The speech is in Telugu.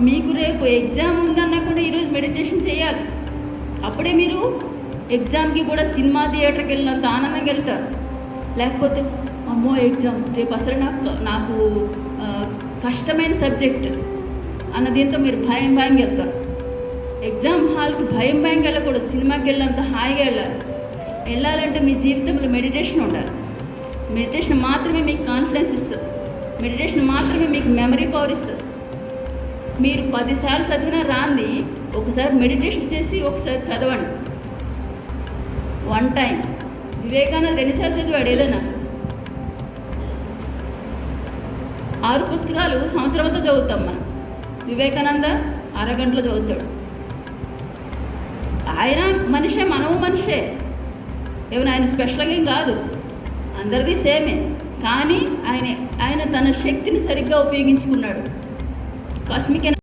మీకు రేపు ఎగ్జామ్ ఉందన్నా కూడా ఈరోజు మెడిటేషన్ చేయాలి. అప్పుడే మీరు ఎగ్జామ్కి కూడా సినిమా థియేటర్కి వెళ్ళినంత ఆనందంగా వెళ్తారు. లేకపోతే అమ్మో ఎగ్జామ్ రేపు అసలు నాకు కష్టమైన సబ్జెక్ట్ అన్న దీంతో మీరు భయంగా వెళ్తారు. ఎగ్జామ్ హాల్కి భయంగా వెళ్ళకూడదు, సినిమాకి వెళ్ళినంత హాయిగా వెళ్ళాలంటే మీ జీవితంలో మెడిటేషన్ ఉండాలి. మెడిటేషన్ మాత్రమే మీకు కాన్ఫిడెన్స్ ఇస్తుంది. మెడిటేషన్ మాత్రమే మీకు మెమరీ పవర్ ఇస్తుంది. మీరు 10 సార్లు చదివినా రాంది ఒకసారి మెడిటేషన్ చేసి ఒకసారి చదవండి. 1 టైం. వివేకానంద 2 సార్లు చదివాడు ఏదైనా. 6 పుస్తకాలు సంవత్సరం అంతా చదువుతాం మనం. వివేకానంద అరగంటలో చదువుతాడు. ఆయన మనిషే, మనము మనిషే. ఏమైనా ఆయన స్పెషల్గా ఏం కాదు, అందరిది సేమే. కానీ ఆయన తన శక్తిని సరిగ్గా ఉపయోగించుకున్నాడు. కాస్మిక్